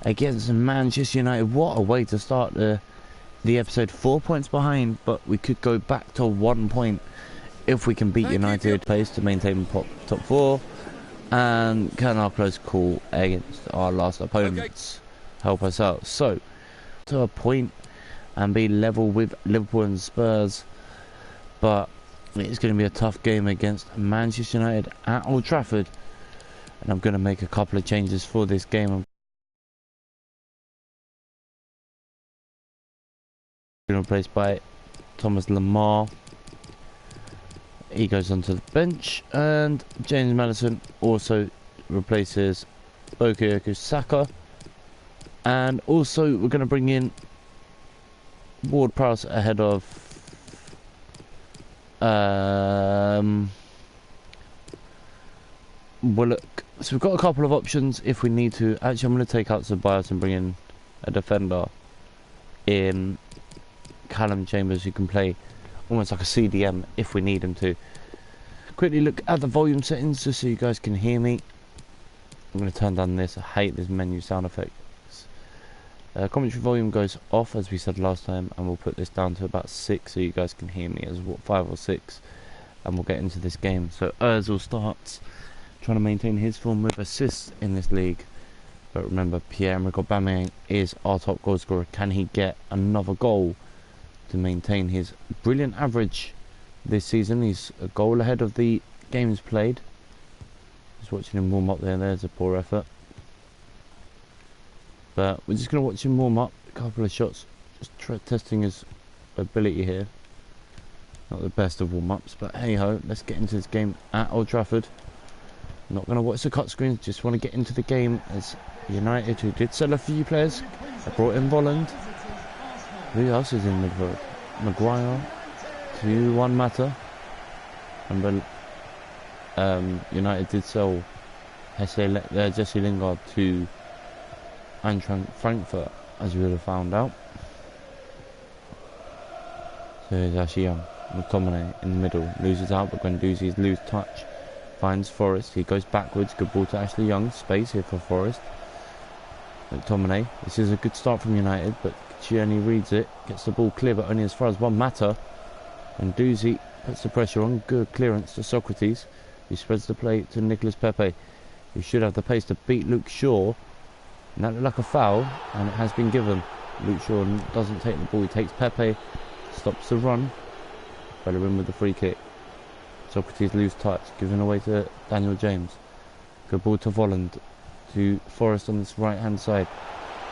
against Manchester United. What a way to start the episode. 4 points behind, but we could go back to 1 point if we can beat United pace to maintain top 4 and can our close call against our last opponents help us out. So to a point and be level with Liverpool and Spurs, but it's going to be a tough game against Manchester United at Old Trafford, and I'm going to make a couple of changes for this game. I'm going to replace by Thomas Lamar. He goes onto the bench, and James Maddison also replaces Bukayo Saka. And also we're going to bring in Ward-Prowse ahead of Willock. So we've got a couple of options if we need to. Actually, I'm going to take out Ceballos and bring in a defender in Callum Chambers, who can play almost like a CDM if we need him to. Quickly look at the volume settings just so you guys can hear me. I'm going to turn down this. I hate this menu sound effects. Commentary volume goes off as we said last time, and we'll put this down to about 6 so you guys can hear me as what, 5 or 6, and we'll get into this game. So Ozil starts, trying to maintain his form with assists in this league. But remember, Pierre-Emerick Aubameyang is our top goal scorer. Can he get another goal to maintain his brilliant average this season? He's a goal ahead of the games played. Just watching him warm up there. There's a poor effort. But we're just going to watch him warm up. A couple of shots. Just testing his ability here. Not the best of warm-ups, but hey-ho. Let's get into this game at Old Trafford. Not going to watch the cut screens. Just want to get into the game as United, who did sell a few players. They brought in Volland. Who else is in midfield? Maguire. 2-1 Mata. And United did sell Jesse Lingard to Eintracht Frankfurt, as we would have found out. So he's actually young. McTominay in the middle, loses out, but Guendouzi's lose touch. Finds Forrest, he goes backwards, good ball to Ashley Young, space here for Forrest. McTominay, this is a good start from United, but Tierney reads it, gets the ball clear, but only as far as 1 Mata. Guendouzi puts the pressure on, good clearance to Socrates, who spreads the play to Nicolas Pepe, who should have the pace to beat Luke Shaw. And that looked like a foul, and it has been given. Luke Shaw doesn't take the ball, he takes Pepe, stops the run. Bellerin with the free kick. Socrates lose touch, given away to Daniel James. Good ball to Volland, to Forrest on this right hand side.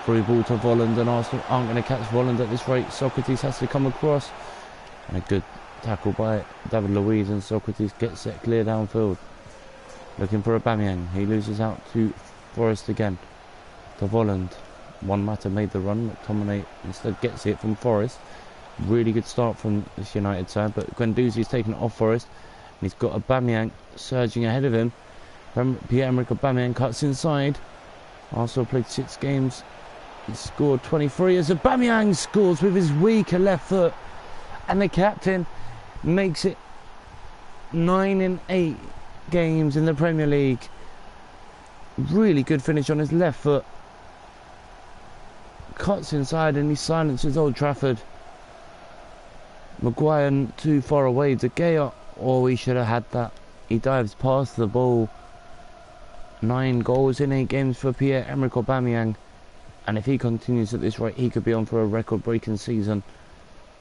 Free ball to Volland, and Arsenal aren't going to catch Volland at this rate. Socrates has to come across. And a good tackle by David Luiz, and Socrates gets it clear downfield. Looking for Aubameyang, he loses out to Forrest again. To Volland. 1 Mata made the run. McTominay instead gets it from Forrest. Really good start from this United side, but Guendouzi's taken it off Forrest. And he's got Aubameyang surging ahead of him. Pierre-Emerick Aubameyang cuts inside. Arsenal played 6 games. He scored 23 as Aubameyang scores with his weaker left foot. And the captain makes it 9 in 8 games in the Premier League. Really good finish on his left foot. Cuts inside and he silences Old Trafford. Maguire too far away. De Gea, oh, he should have had that. He dives past the ball. 9 goals in 8 games for Pierre-Emerick Aubameyang. And if he continues at this rate, he could be on for a record-breaking season,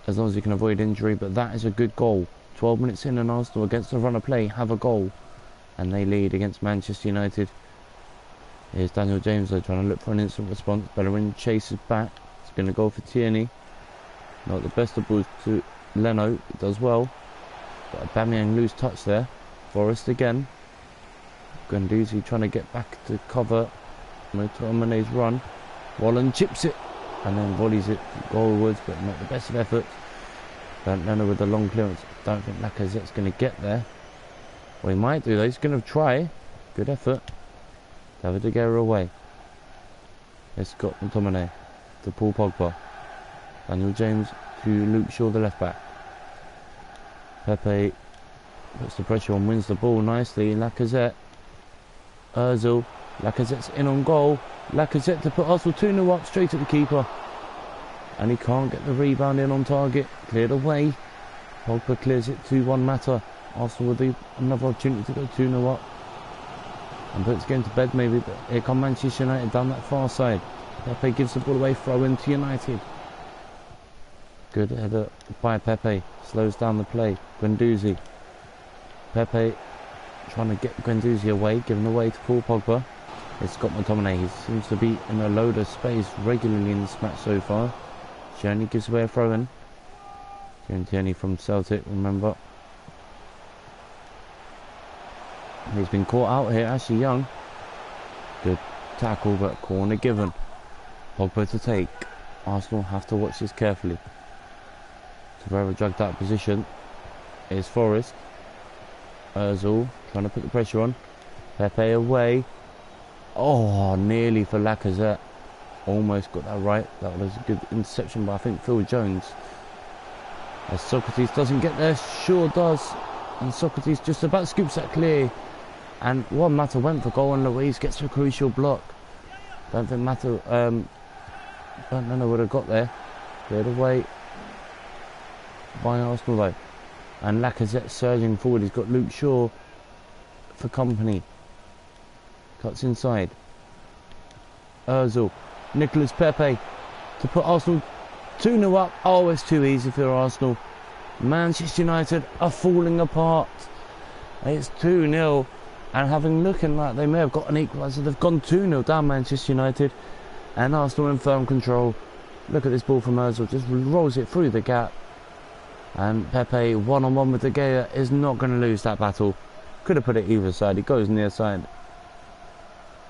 as long as he can avoid injury. But that is a good goal. 12 minutes in and Arsenal, against the run of play, have a goal. And they lead against Manchester United. Here's Daniel James though, trying to look for an instant response. Bellerin chases back. It's going to go for Tierney. Not the best of balls to Leno. It does well. But Aubameyang lose touch there. Forrest again. Guendouzi trying to get back to cover McTominay's run. Volland chips it and then volleys it goalwards, but not the best of efforts. Leno with the long clearance. Don't think Lacazette's going to get there. Well, he might do though. He's going to try. Good effort. David De Gea away. It's got McTominay to Paul Pogba. Daniel James to Luke Shaw, the left back. Pepe puts the pressure on, wins the ball nicely. Lacazette. Ozil Lacazette's in on goal. Lacazette to put Arsenal 2-0 up straight at the keeper. And he can't get the rebound in on target. Cleared away. Pogba clears it 2-1 Mata. Arsenal with another opportunity to go 2-0 up. And puts the game to bed maybe, but here come Manchester United down that far side. Pepe gives the ball away, throw into United. Good header by Pepe. Slows down the play. Guendouzi. Pepe trying to get Guendouzi away, giving away to Paul Pogba. It's Scott McTominay. He seems to be in a load of space regularly in this match so far. Tierney gives away a throw-in. Tierney from Celtic, remember. He's been caught out here, Ashley Young. Good tackle, but corner given. Pogba to take. Arsenal have to watch this carefully. Torreira dragged out position. Here's Forrest. Ozil trying to put the pressure on. Pepe away. Oh, nearly for Lacazette. Almost got that right. That was a good interception by I think Phil Jones. As Socrates doesn't get there, sure does. And Socrates just about scoops that clear. And one Mata went for goal and Luiz gets a crucial block. Don't think Mata, don't know would have got there. Cleared away by Arsenal though. And Lacazette surging forward. He's got Luke Shaw for company. Cuts inside. Ozil. Nicolas Pepe to put Arsenal 2-0 up. Oh, it's too easy for Arsenal. Manchester United are falling apart. It's 2-0. And looking like they may have got an equaliser, they've gone 2-0 down Manchester United. And Arsenal in firm control. Look at this ball from Ozil. Just rolls it through the gap. And Pepe, one-on-one with De Gea, is not going to lose that battle. Could have put it either side. He goes near side.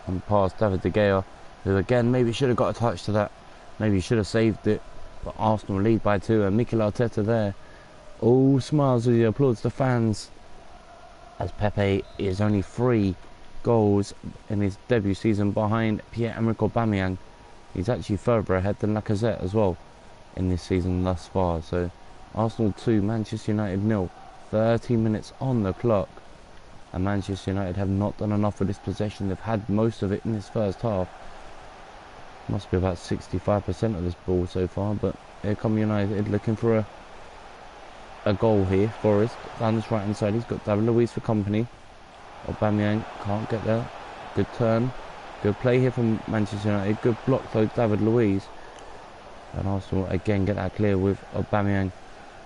And past David De Gea, who again maybe should have got a touch to that. Maybe should have saved it. But Arsenal lead by 2. And Mikel Arteta there. All smiles as he applauds the fans. As Pepe is only 3 goals in his debut season behind Pierre-Emerick Aubameyang. He's actually further ahead than Lacazette as well in this season thus far. So Arsenal 2, Manchester United 0. 30 minutes on the clock. And Manchester United have not done enough with this possession. They've had most of it in this first half. Must be about 65% of this ball so far. But here come United looking for a goal here. Forrest down this right hand side. He's got David Luiz for company. Aubameyang can't get there. Good turn. Good play here from Manchester United. Good block though, David Luiz. And Arsenal again get that clear with Aubameyang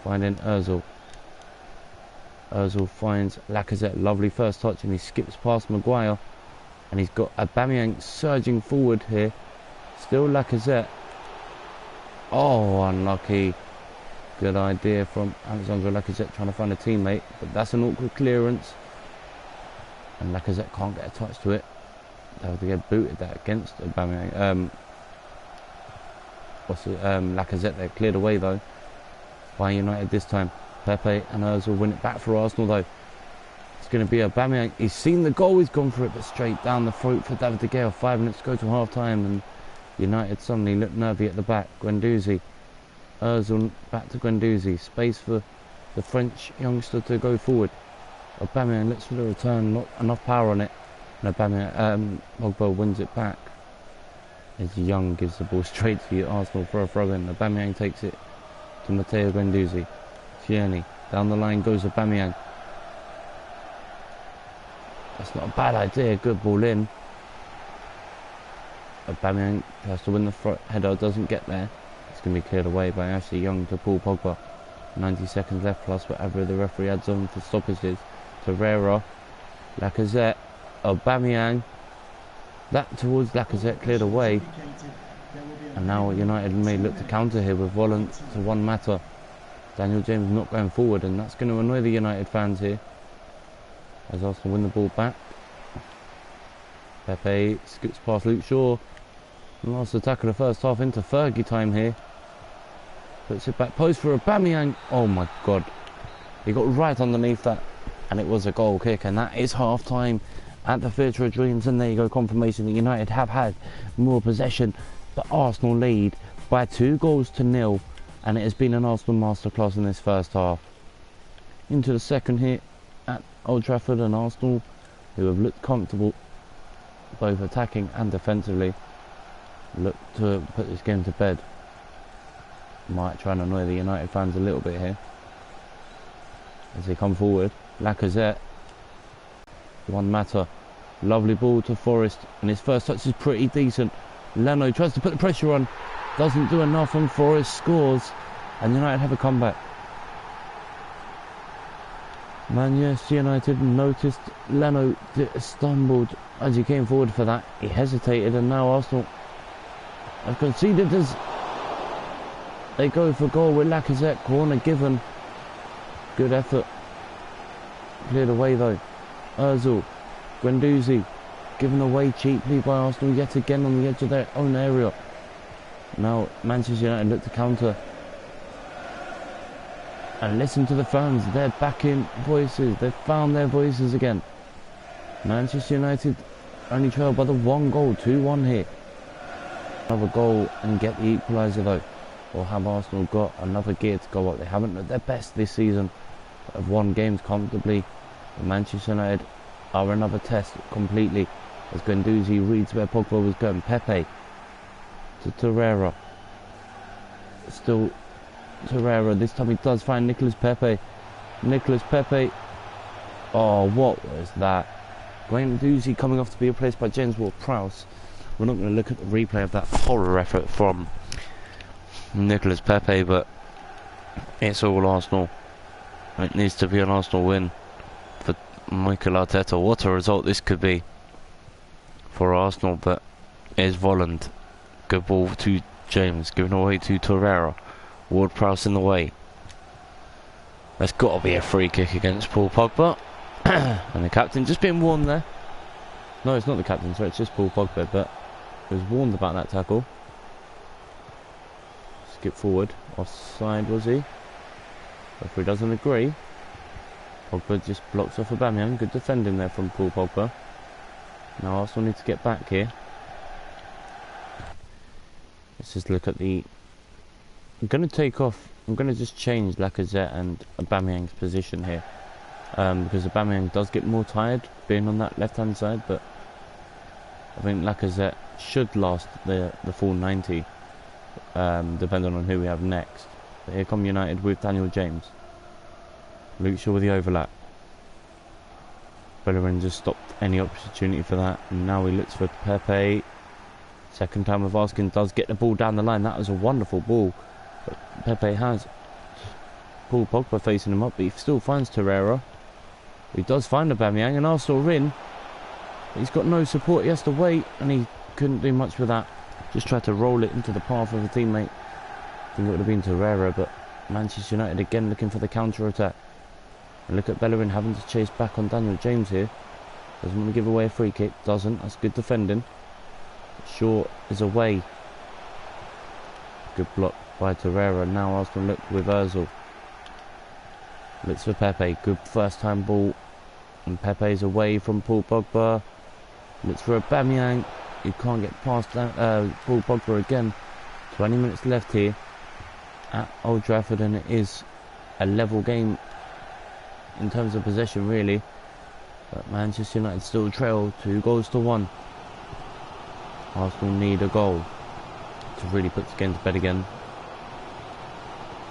finding Ozil. Ozil finds Lacazette. Lovely first touch and he skips past Maguire. And he's got Aubameyang surging forward here. Still Lacazette. Oh, unlucky. Good idea from Alexandre Lacazette trying to find a teammate. But that's an awkward clearance. And Lacazette can't get a touch to it. They have to get booted that against Aubameyang. Lacazette there. Cleared away though by United this time. Pepe and Ozil win it back for Arsenal though. It's going to be Aubameyang. He's seen the goal, he's gone for it, but straight down the throat for David De Gea. 5 minutes to go to half time and United suddenly look nervy at the back. Guendouzi. Ozil back to Guendouzi. Space for the French youngster to go forward. Aubameyang looks for the return, not enough power on it. And Aubameyang, Pogba wins it back. As Young gives the ball straight to Arsenal for a throw-in. Aubameyang takes it to Matteo Guendouzi. Tierney. Down the line goes Aubameyang. That's not a bad idea. Good ball in. Aubameyang has to win the front header. Doesn't get there. It's going to be cleared away by Ashley Young to Paul Pogba. 90 seconds left plus whatever the referee adds on for stoppages. Torreira. Lacazette. Aubameyang. That towards Lacazette cleared away. And now United may look to counter here with Vollant to 1 Mata. Daniel James not going forward, and that's going to annoy the United fans here. As Arsenal win the ball back. Pepe skips past Luke Shaw. And last attack of the first half into Fergie time here. Puts it back post for Aubameyang. Oh my god. He got right underneath that. And it was a goal kick, and that is half time at the Theatre of Dreams. And there you go, confirmation that United have had more possession. But Arsenal lead by 2-0. And it has been an Arsenal masterclass in this first half. Into the second here at Old Trafford, and Arsenal, who have looked comfortable, both attacking and defensively, look to put this game to bed. Might try and annoy the United fans a little bit here as they come forward. Lacazette, one matter, lovely ball to Forest, and his first touch is pretty decent. Leno tries to put the pressure on, doesn't do enough, and Forest scores, and United have a comeback. Manchester United noticed Leno stumbled as he came forward for that. He hesitated, and now Arsenal have conceded as they go for goal with Lacazette. Corner given. Good effort. Cleared away though. Ozil, Guendouzi, given away cheaply by Arsenal yet again on the edge of their own area. Now Manchester United look to counter. And listen to the fans, they're back in voices, they've found their voices again. Manchester United only trail by the 1 goal, 2-1 here. Another goal and get the equaliser though. Or have Arsenal got another gear to go up? They haven't looked their best this season, but have won games comfortably. But Manchester United are another test completely, as Guendouzi reads where Pogba was going. Pepe to Torreira. Still Torreira, this time he does find Nicolas Pepe. Nicolas Pepe. Oh, what was that? Guendouzi coming off to be replaced by James Ward-Prowse. We're not going to look at the replay of that horror effort from Nicolas Pepe, but it's all Arsenal. It needs to be an Arsenal win for Mikel Arteta. What a result this could be for Arsenal, but it's Volland. Good ball to James, given away to Torreira. Ward-Prowse in the way. There's got to be a free kick against Paul Pogba. And the captain just being warned there. No, it's not the captain, sorry, it's just Paul Pogba, but he was warned about that tackle. Skip forward. Offside, was he? Referee doesn't agree. Pogba just blocks off Aubameyang. Good defending there from Paul Pogba. Now Arsenal need to get back here. Let's just look at the... I'm going to just change Lacazette and Aubameyang's position here. Because Aubameyang does get more tired being on that left-hand side, but I think Lacazette should last the full 90, depending on who we have next. But here come United with Daniel James. Luke Shaw with the overlap. Bellerin just stopped any opportunity for that, and now he looks for Pepe. Second time of asking, does get the ball down the line. That was a wonderful ball. But Pepe has Paul Pogba facing him up, but he still finds Torreira. He does find Aubameyang, and Arsenal are in. He's got no support, he has to wait, and he couldn't do much with that. Just tried to roll it into the path of a teammate. I think it would have been Torreira, but Manchester United again looking for the counter-attack. And look at Bellerin having to chase back on Daniel James here. Doesn't want to give away a free kick, doesn't. That's good defending. Shaw is away. Good block by Torreira. Now Arsenal look with Ozil. Looks for Pepe. Good first time ball. And Pepe's away from Paul Pogba. Looks for Aubameyang. You can't get past that, Paul Pogba again. 20 minutes left here at Old Trafford, and it is a level game in terms of possession, really. But Manchester United still trail 2-1. Arsenal need a goal to really put the game to bed again.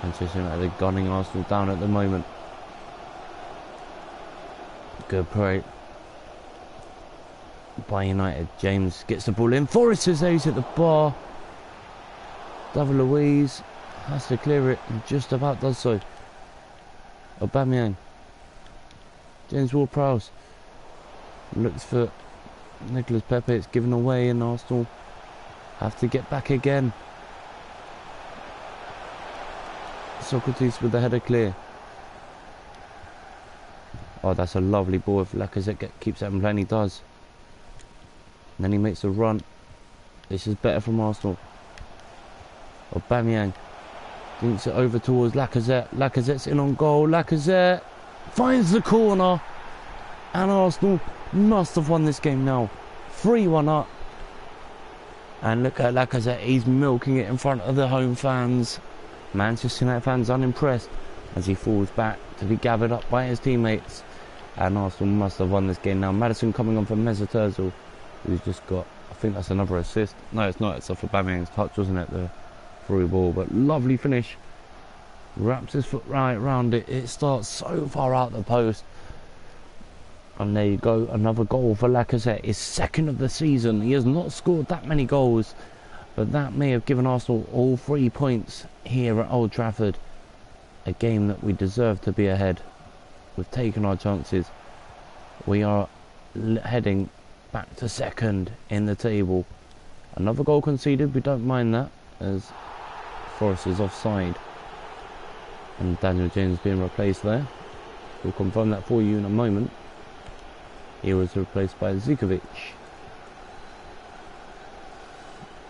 Manchester United are gunning Arsenal down at the moment. Good play by United. James gets the ball in. Forrest is out at the bar. David Luiz has to clear it and just about does so. Aubameyang. James Ward-Prowse looks for Nicolas Pepe. It's given away, and Arsenal have to get back again. Socrates with the header clear. Oh, that's a lovely ball. If Lacazette keeps that in play, and he does. And then he makes a run. This is better from Arsenal. Aubameyang dinks it over towards Lacazette. Lacazette's in on goal. Lacazette finds the corner. And Arsenal must have won this game now. 3-1 up. And look at Lacazette. He's milking it in front of the home fans. Manchester United fans unimpressed as he falls back to be gathered up by his teammates. And Arsenal must have won this game now. Maddison coming on for Mesut Ozil. who's just got, I think that's another assist. No, it's not. It's off Aubameyang's touch, wasn't it? The through ball, but lovely finish. Wraps his foot right round it. It starts so far out the post. And there you go, another goal for Lacazette. His second of the season. He has not scored that many goals, but that may have given Arsenal all 3 points here at Old Trafford. A game that we deserve to be ahead. We've taken our chances. We are heading back to second in the table. Another goal conceded, we don't mind that, as Forrest is offside. And Daniel James being replaced there. We'll confirm that for you in a moment. He was replaced by Zukovic.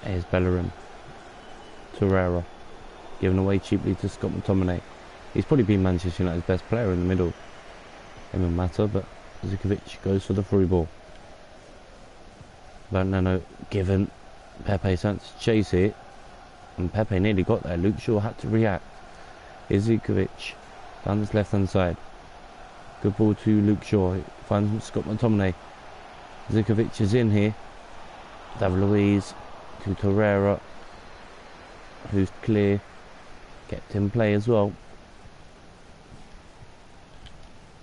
Here's Bellerin. Torreira. Given away cheaply to Scott McTominay. He's probably been Manchester United's best player in the middle. Him and Mata, but Zukovic goes for the through ball. Bernardo given Pepe Santos to chase it. And Pepe nearly got there. Luke Shaw had to react. Here's Zukovic. Down this left hand side. Good ball to Luke Shaw. Finds Scott McTominay. Zukovic is in here. David Luiz to Torreira, who's clear. Kept in play as well.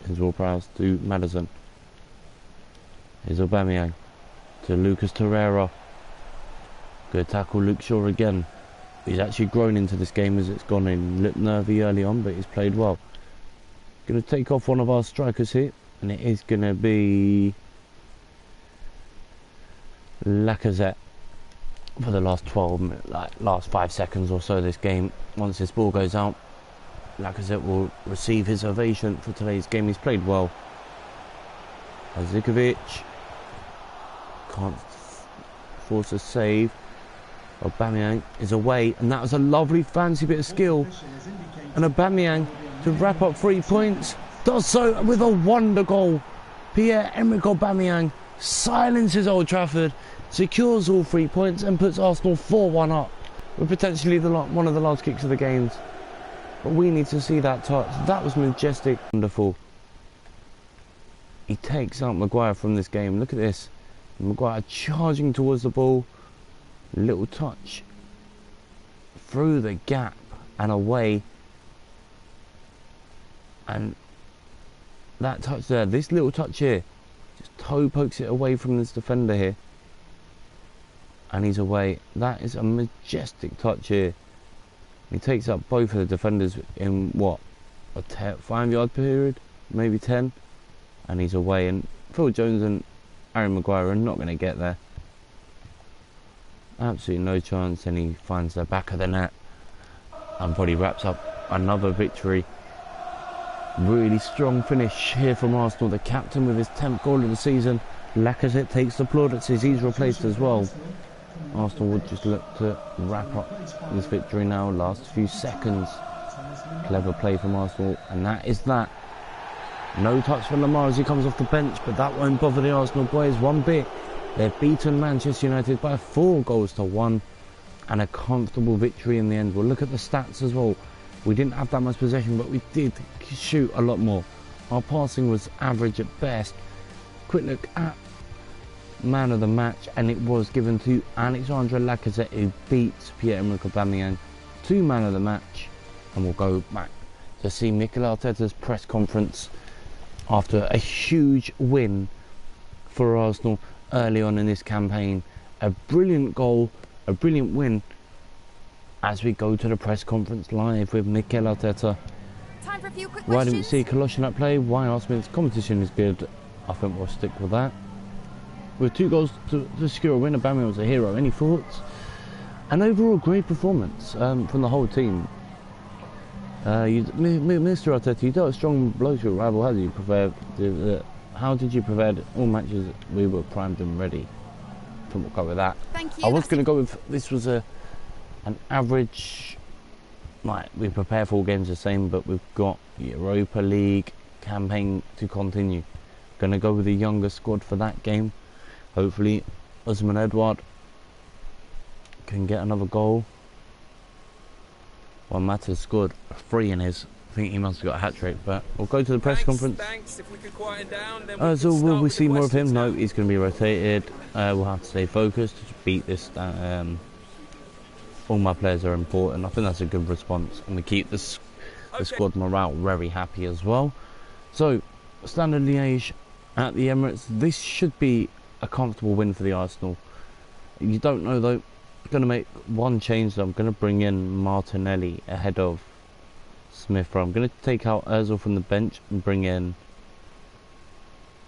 Here's Ward-Prowse to Maddison. Here's Aubameyang to Lucas Torreira. Good tackle, Luke Shaw again. He's actually grown into this game as it's gone in. Looked nervy early on, but he's played well. Going to take off one of our strikers here, and it is going to be Lacazette for the last 12 minutes, last 5 seconds or so of this game. Once this ball goes out, Lacazette will receive his ovation for today's game. He's played well. Zukovic can't force a save. Aubameyang is away, and that was a lovely fancy bit of skill. And Aubameyang, to wrap up 3 points, does so with a wonder goal. Pierre-Emerick Aubameyang silences Old Trafford, secures all 3 points, and puts Arsenal 4-1 up, with potentially one of the last kicks of the games. But we need to see that touch. That was majestic, wonderful. He takes out Maguire from this game. Look at this. Maguire charging towards the ball. Little touch through the gap and away. And that touch there, this little touch here, just toe pokes it away from this defender here. And he's away. That is a majestic touch here. He takes up both of the defenders in what, a 5-yard period, maybe 10, and he's away. And Phil Jones and Harry Maguire are not going to get there. Absolutely no chance, and he finds the back of the net and probably wraps up another victory. Really strong finish here from Arsenal. The captain with his 10th goal of the season. Lacazette takes the plaudits as he's replaced as well. Arsenal would just look to wrap up this victory now. Last few seconds. Clever play from Arsenal, and that is that. No touch for Lamar as he comes off the bench, but that won't bother the Arsenal boys one bit. They've beaten Manchester United by 4-1, and a comfortable victory in the end. We'll look at the stats as well. We didn't have that much possession, but we did shoot a lot more. Our passing was average at best. Quick look at man of the match, and it was given to Alexandre Lacazette, who beats Pierre-Emerick Aubameyang to man of the match. And we'll go back to see Mikel Arteta's press conference after a huge win for Arsenal early on in this campaign. A brilliant goal, a brilliant win, as we go to the press conference live with Mikel Arteta. Time for a few quick Why questions. didn't we see Colossion at play? Why Arsenal's competition is good? I think we'll stick with that. With 2 goals to secure a win, Aubameyang was a hero. Any thoughts? An overall great performance from the whole team. Mr. Arteta, you dealt a strong blow to your rival. How did you prepare all matches? We were primed and ready. I think we'll go with that. Thank you. I was going to go with, this was an average, like, we prepare for all games the same, but we've got Europa League campaign to continue. Going to go with a younger squad for that game. Hopefully Usman Edouard can get another goal. Well, Mata's scored 3 in his I think he must have got a hat-trick, but we'll go to the press conference. Thanks. If we could quieten down, then So will we see more of him? now. No, he's going to be rotated. We'll have to stay focused to beat this. All my players are important. I think that's a good response, and we keep the squad morale very happy as well. So, Standard Liège at the Emirates. This should be a comfortable win for the Arsenal. You don't know though. I'm going to make one change. I'm going to bring in Martinelli ahead of Smith. I'm going to take out Ozil from the bench and bring in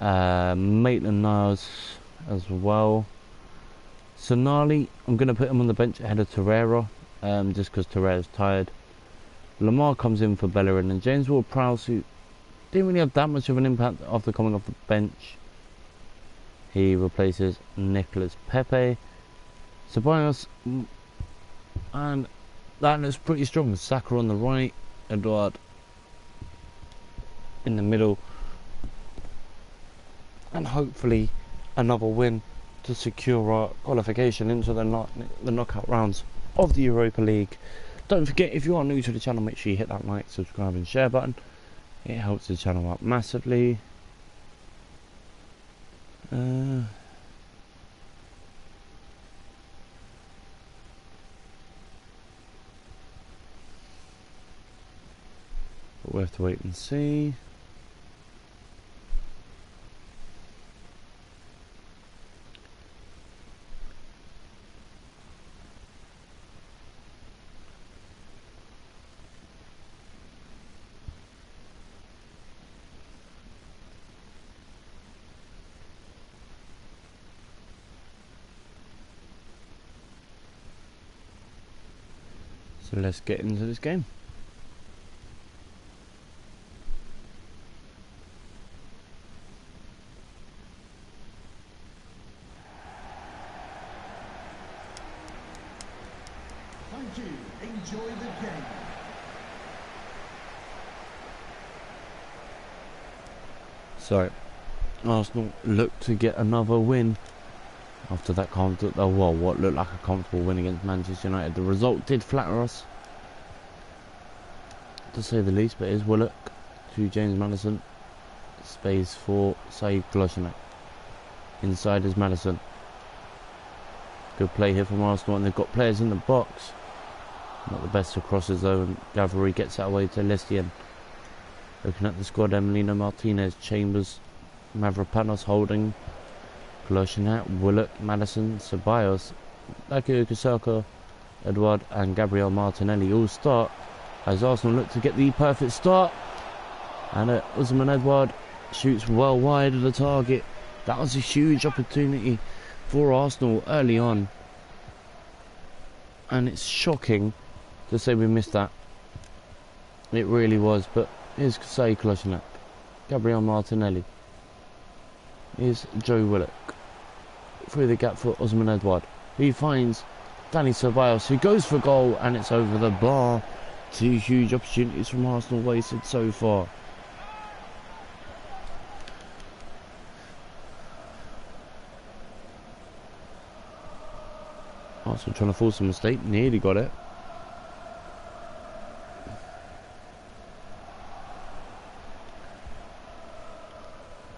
Maitland-Niles as well. Sonali, I'm going to put him on the bench ahead of Torreira, just because Torreira's tired. Lamar comes in for Bellerin, and James Ward-Prowse, who didn't really have that much of an impact after coming off the bench. He replaces Nicolas Pepe. Ceballos, and that looks pretty strong. Saka on the right, Edouard in the middle, and hopefully another win to secure our qualification into the knockout rounds of the Europa League. Don't forget, if you are new to the channel, make sure you hit that like, subscribe and share button. It helps the channel out massively. But we'll have to wait and see. So let's get into this game. Thank you. Enjoy the game. So, Arsenal look to get another win after that what looked like a comfortable win against Manchester United. The result did flatter us, to say the least, but it is Willock to James Maddison. Space for Saïd Kolasinac. Inside is Maddison. Good play here from Arsenal, and they've got players in the box. Not the best of crosses though, and Gavri gets that away to Lestien. Looking at the squad, Emiliano Martinez, Chambers, Mavropanos holding, Kolasinac, Willock, Maddison, Ceballos, Bakayoko Saka, Edouard and Gabriel Martinelli all start as Arsenal look to get the perfect start. And Ousmane Edouard shoots well wide of the target. That was a huge opportunity for Arsenal early on, and it's shocking to say we missed that. It really was. But here's Saïd Kolasinac, Gabriel Martinelli, here's Joe Willock through the gap for Ousmane Edouard. He finds Dani Ceballos, who goes for goal, and it's over the bar. Two huge opportunities from Arsenal wasted so far. Arsenal trying to force a mistake, nearly got it.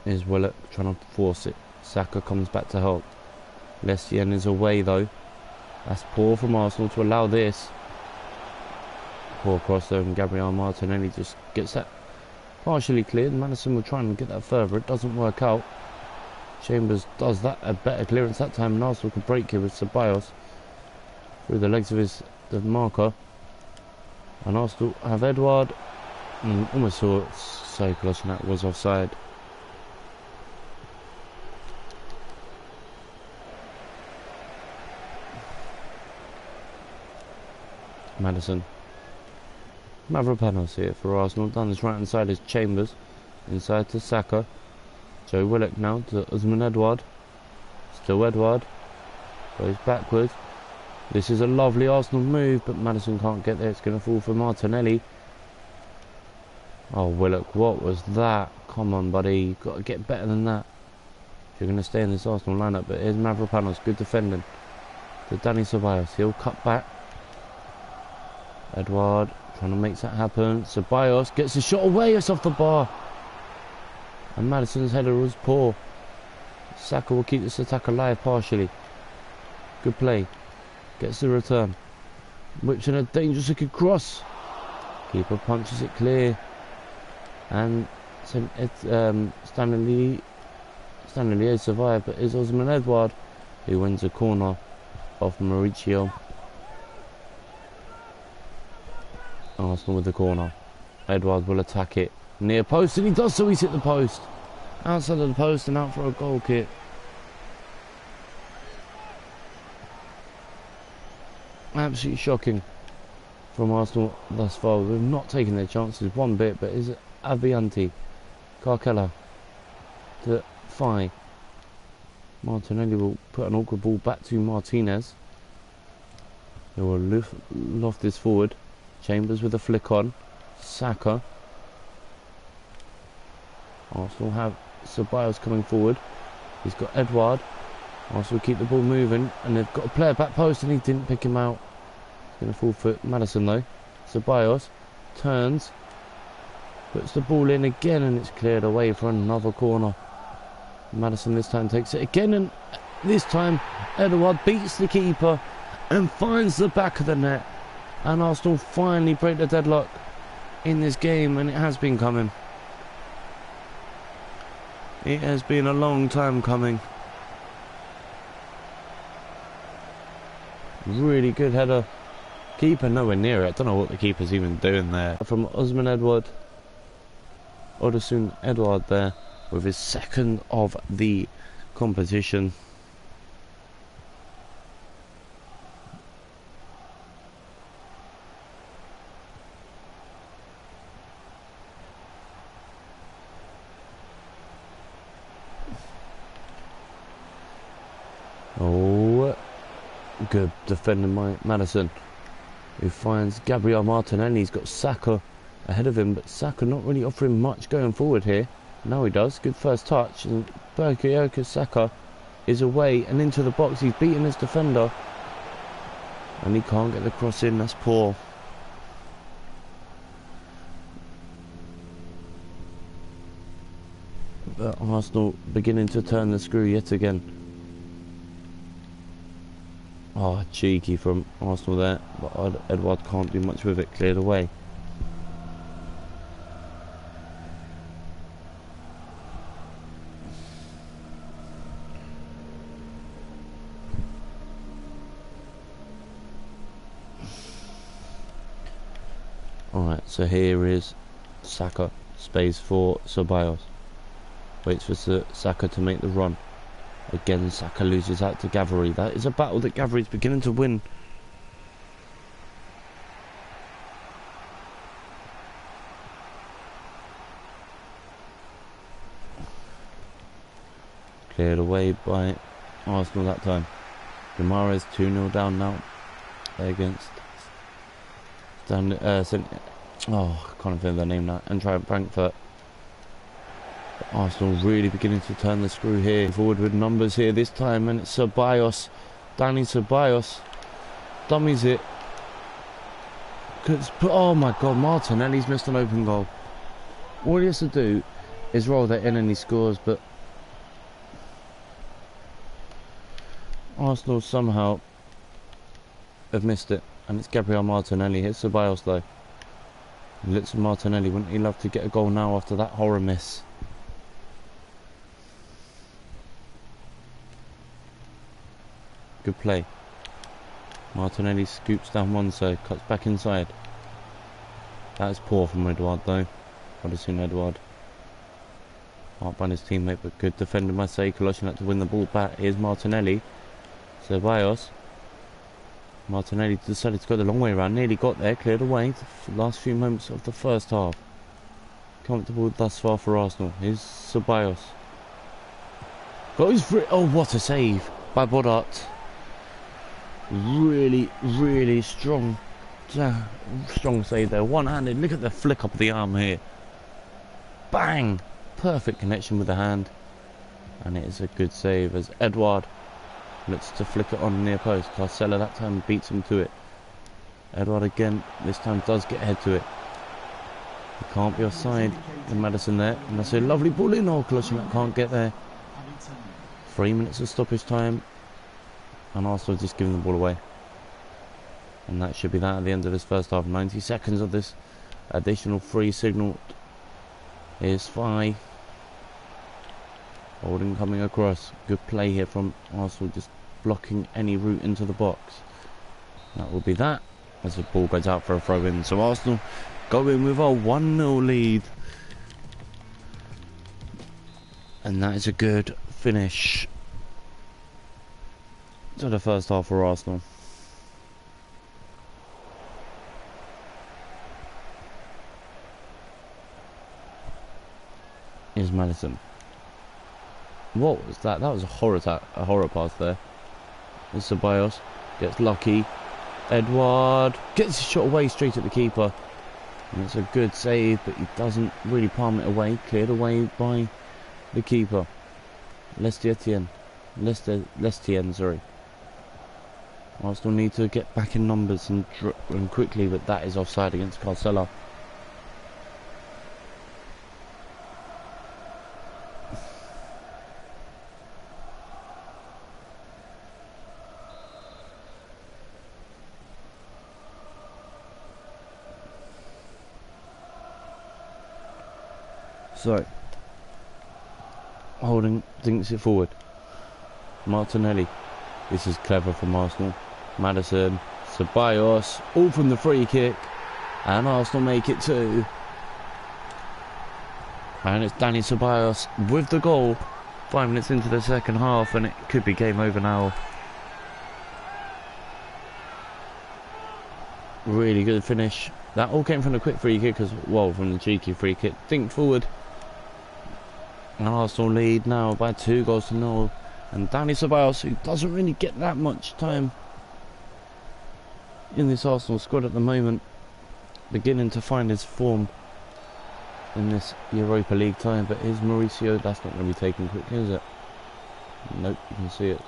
Here's Willock trying to force it. Saka comes back to help. Lestien is away though. That's poor from Arsenal to allow this. Poor cross there, and Gabriel Martinelli just gets that partially cleared. Maddison will try and get that further. It doesn't work out. Chambers does that, a better clearance that time, and Arsenal can break here with Ceballos through the legs of the marker. And Arsenal have Edouard. Almost saw Saïd Kolasinac was offside. Maddison. Mavropanos here for Arsenal. Down this right hand side is Chambers. Inside to Saka. Joe Willock now to Ousmane Edouard. Still Edouard. Goes backwards. This is a lovely Arsenal move, but Maddison can't get there. It's going to fall for Martinelli. Oh, Willock, what was that? Come on, buddy. You've got to get better than that if you're going to stay in this Arsenal lineup. But here's Mavropanos. Good defending. To Dani Ceballos. He'll cut back. Edouard trying to make that happen. Ceballos gets the shot away. It's off the bar. And Maddison's header was poor. Saka will keep this attack alive partially. Good play. Gets the return. Whips in a dangerous looking cross. Keeper punches it clear. And Stanley has survived, but it's Osman Edouard who wins a corner off Mauricio. Arsenal with the corner. Edouard will attack it. Near post, and he does so. He's hit the post. Outside of the post and out for a goal kick. Absolutely shocking from Arsenal thus far. We've not taken their chances one bit, but is it Avianti, Carcella to Fai. Martinelli will put an awkward ball back to Martinez. They will loft this forward. Chambers with a flick on. Saka. Arsenal have Ceballos coming forward. He's got Edouard. Arsenal keep the ball moving, and they've got a player back post, and he didn't pick him out. He's going to fall for Maddison though. Ceballos turns, puts the ball in again, and it's cleared away for another corner. Maddison this time takes it again, and this time Edouard beats the keeper and finds the back of the net. And Arsenal finally break the deadlock in this game, and it has been coming. It has been a long time coming. Really good header. Keeper nowhere near it. I don't know what the keeper's even doing there. From Osman Edouard. Odesun Edouard there with his second of the competition. Oh, good defending by Maddison, who finds Gabriel Martinelli. He's got Saka ahead of him, but Saka not really offering much going forward here. Now he does. Good first touch, and Bukayo Saka is away and into the box. He's beaten his defender, and he can't get the cross in. That's poor. But Arsenal beginning to turn the screw yet again. Oh, cheeky from Arsenal there, but Edouard can't do much with it. Cleared away. Alright, so here is Saka. Space for Ceballos. Waits for Saka to make the run. Again, Saka loses out to Gavri. That is a battle that Gavri is beginning to win. Cleared away by Arsenal that time. Guimaraes 2-0 down now against I can't remember their name now. And try Frankfurt. Arsenal really beginning to turn the screw here. Forward with numbers here this time, and it's Ceballos. Danny Ceballos dummies it. Oh my god, Martinelli's missed an open goal. All he has to do is roll that in and he scores, but Arsenal somehow have missed it, and it's Gabriel Martinelli. Here's Ceballos though. Litz Martinelli, wouldn't he love to get a goal now after that horror miss? Good play. Martinelli scoops down one side, cuts back inside. That is poor from Edouard though. I'd have seen Edouard. Marked by his teammate, but good defending by Seikolos. Had to win the ball back. Here's Martinelli. Ceballos. Martinelli decided to go the long way around. Nearly got there. Cleared away. The last few moments of the first half. Comfortable thus far for Arsenal. Here's Ceballos. Goes for it. Oh, what a save by Bodat. Really strong save there. One-handed. Look at the flick up of the arm here. Bang! Perfect connection with the hand. And it is a good save as Edouard looks to flick it on near post. Carcella that time beats him to it. Edward again, this time does get ahead to it. He can't be offside in Maddison there. And that's a lovely ball in. Oh, Kloshnak can't get there. 3 minutes of stoppage time. And Arsenal just giving the ball away. And that should be that at the end of this first half. 90 seconds of this additional free signal. Here's Fye. Holding coming across. Good play here from Arsenal, just blocking any route into the box. That will be that as the ball goes out for a throw in. So Arsenal go in with a 1-0 lead. And that is a good finish to the first half for Arsenal. Here's Maddison. What was that? That was a horror pass there. Here's Ceballos. Gets lucky. Edward gets his shot away straight at the keeper. And it's a good save, but he doesn't really palm it away. Cleared away by the keeper. Lestienne, sorry. Arsenal need to get back in numbers and quickly, but that is offside against Carcella. So, Holding thinks it forward. Martinelli. This is clever from Arsenal. Maddison. Ceballos. All from the free kick. And Arsenal make it 2. And it's Danny Ceballos with the goal. 5 minutes into the second half, and it could be game over now. Really good finish. That all came from the quick free kick, from the cheeky free kick. Think forward. And Arsenal lead now by 2-0. And Danny Ceballos, who doesn't really get that much time in this Arsenal squad at the moment, beginning to find his form in this Europa League time. But here's Mauricio. That's not going to be taken quickly, is it? Nope, you can see it.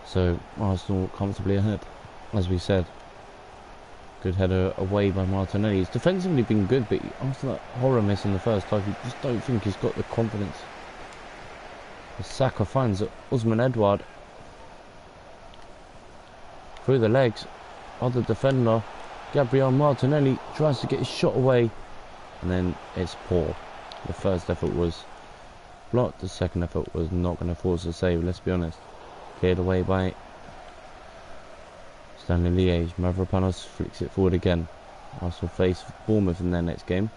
So Arsenal comfortably ahead, as we said. Good header away by Martinelli. He's defensively been good, but after that horror miss in the first half, you just don't think he's got the confidence. Saka finds Usman Edward through the legs. Other defender, Gabriel Martinelli, tries to get his shot away, and then it's poor. The first effort was blocked. The second effort was not going to force a save. Let's be honest. Cleared away by Stanley Liège. Mavropanos flicks it forward again. Arsenal face Bournemouth in their next game.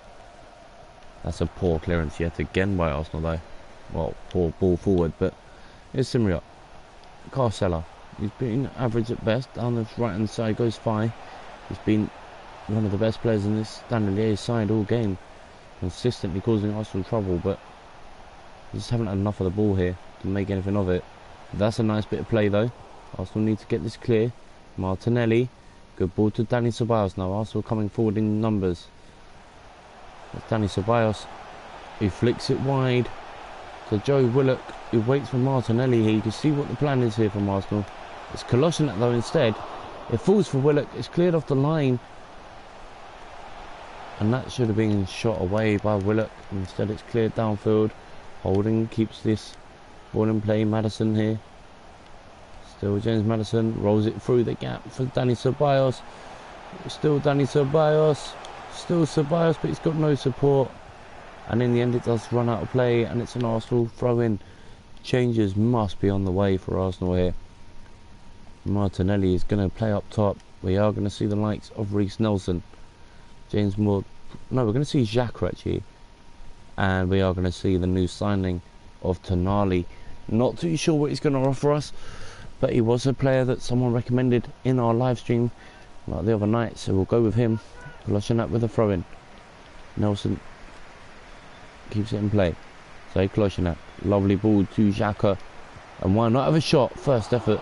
That's a poor clearance yet again by Arsenal though. Well, poor ball forward, but here's Simriot. Carcella. He's been average at best. Down the right hand side goes Fye. He's been one of the best players in this Stanley Liège side all game. Consistently causing Arsenal trouble, but they just haven't had enough of the ball here to make anything of it. That's a nice bit of play though. Arsenal need to get this clear. Martinelli, good ball to Danny Ceballos now. Arsenal coming forward in numbers. That's Danny Ceballos, who flicks it wide to Joe Willock, who waits for Martinelli here. You can see what the plan is here from Arsenal. It's Kolasinac though instead. It falls for Willock. It's cleared off the line, and that should have been shot away by Willock. Instead, it's cleared downfield. Holding keeps this ball in play. Maddison here. Still James Maddison rolls it through the gap for Danny Ceballos. Still Danny Ceballos. Still Ceballos, but he's got no support. And in the end it does run out of play, and it's an Arsenal throw-in. Changes must be on the way for Arsenal here. Martinelli is going to play up top. We are going to see the likes of Reece Nelson. James Moore. No, we're going to see Xhaka actually. And we are going to see the new signing of Tonali. Not too sure what he's going to offer us, but he was a player that someone recommended in our live stream like the other night, so we'll go with him. Kolasinac with a throw-in. Nelson keeps it in play. So Kolasinac, lovely ball to Xhaka, and why not have a shot? First effort,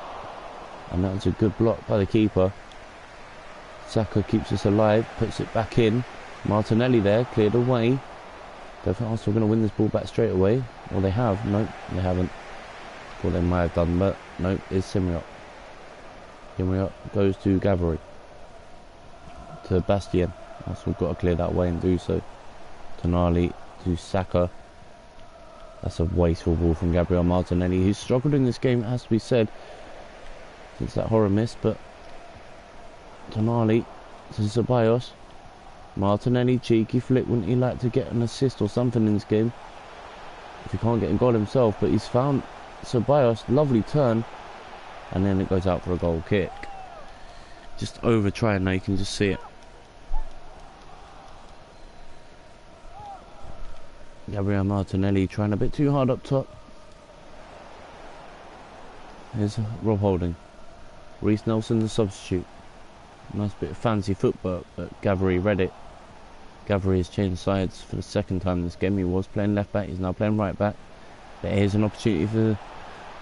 and that's a good block by the keeper. Saka keeps us alive, puts it back in. Martinelli there, cleared away. Don't think Arsenal are going to win this ball back straight away. Well, they have. Nope, they haven't. Thought they might have done, but nope, it's Simriot. Simriot goes to Gavri. to Bastien. Arsenal got to clear that way and do so. Tonali to Saka. That's a wasteful ball from Gabriel Martinelli, who's struggled in this game, as we said, since that horror miss. But Tonali to Ceballos. Martinelli, cheeky flick. Wouldn't he like to get an assist or something in this game? If he can't get a goal himself, but he's found Ceballos. Lovely turn, and then it goes out for a goal kick. Just over trying now, you can just see it. Gabriel Martinelli trying a bit too hard up top. Here's Rob Holding. Reece Nelson the substitute. Nice bit of fancy footwork, but Gavri read it. Gavri has changed sides for the second time this game. He was playing left back, he's now playing right back. But here's an opportunity for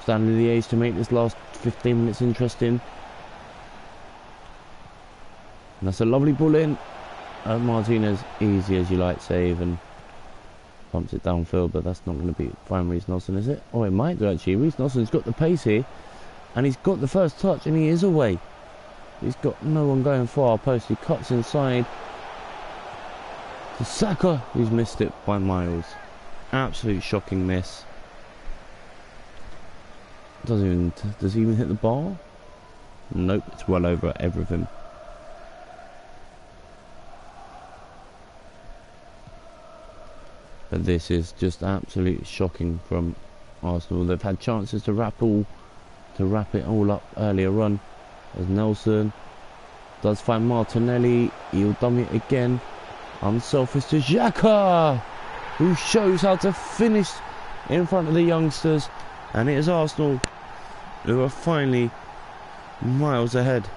Stanley Liège to make this last 15 minutes interesting. And that's a lovely ball in. Martinez, easy as you like, save and pumps it downfield, but that's not going to be fine. Reece Nelson, is it? Oh, it might do actually. Reece Nelson's got the pace here, and he's got the first touch, and he is away. He's got no one going far post. He cuts inside to Saka, who's missed it by miles. Absolute shocking miss. Does he even hit the bar? Nope, it's well over everything. But this is just absolutely shocking from Arsenal. They've had chances to wrap it all up earlier on. As Nelson does find Martinelli, he'll dummy it again. Unselfish to Xhaka, who shows how to finish in front of the youngsters. And it is Arsenal who are finally miles ahead.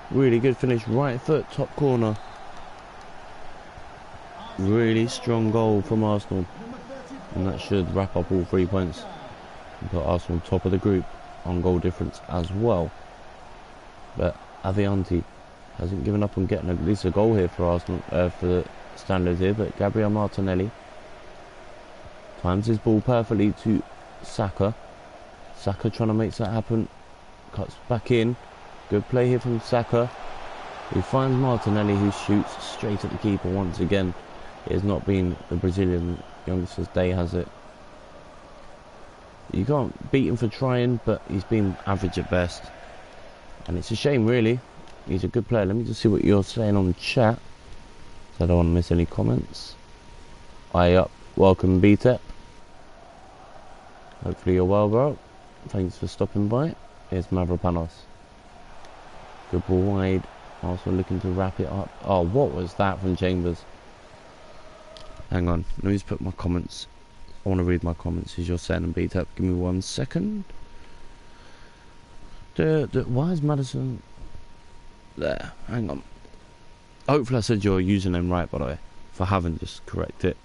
Really good finish, right foot, top corner. Really strong goal from Arsenal, and that should wrap up all 3 points and put Arsenal top of the group on goal difference as well. But Avianti hasn't given up on getting at least a goal here for Arsenal, for the standards here. But Gabriel Martinelli times his ball perfectly to Saka. Saka trying to make that happen, cuts back in. Good play here from Saka. He finds Martinelli, who shoots straight at the keeper once again. It has not been the Brazilian youngster's day, has it? You can't beat him for trying, but he's been average at best. And it's a shame, really. He's a good player. Let me just see what you're saying on the chat, so I don't want to miss any comments. Welcome, BTEP. Hopefully you're well, bro. Thanks for stopping by. Here's Mavropanos. Good ball wide. Also looking to wrap it up. Oh, what was that from Chambers? Hang on, let me just put my comments. I want to read my comments as you're saying and beat up. Give me 1 second. Why is Madison there? Hang on. Hopefully I said your username right, by the way. If I haven't, just correct it.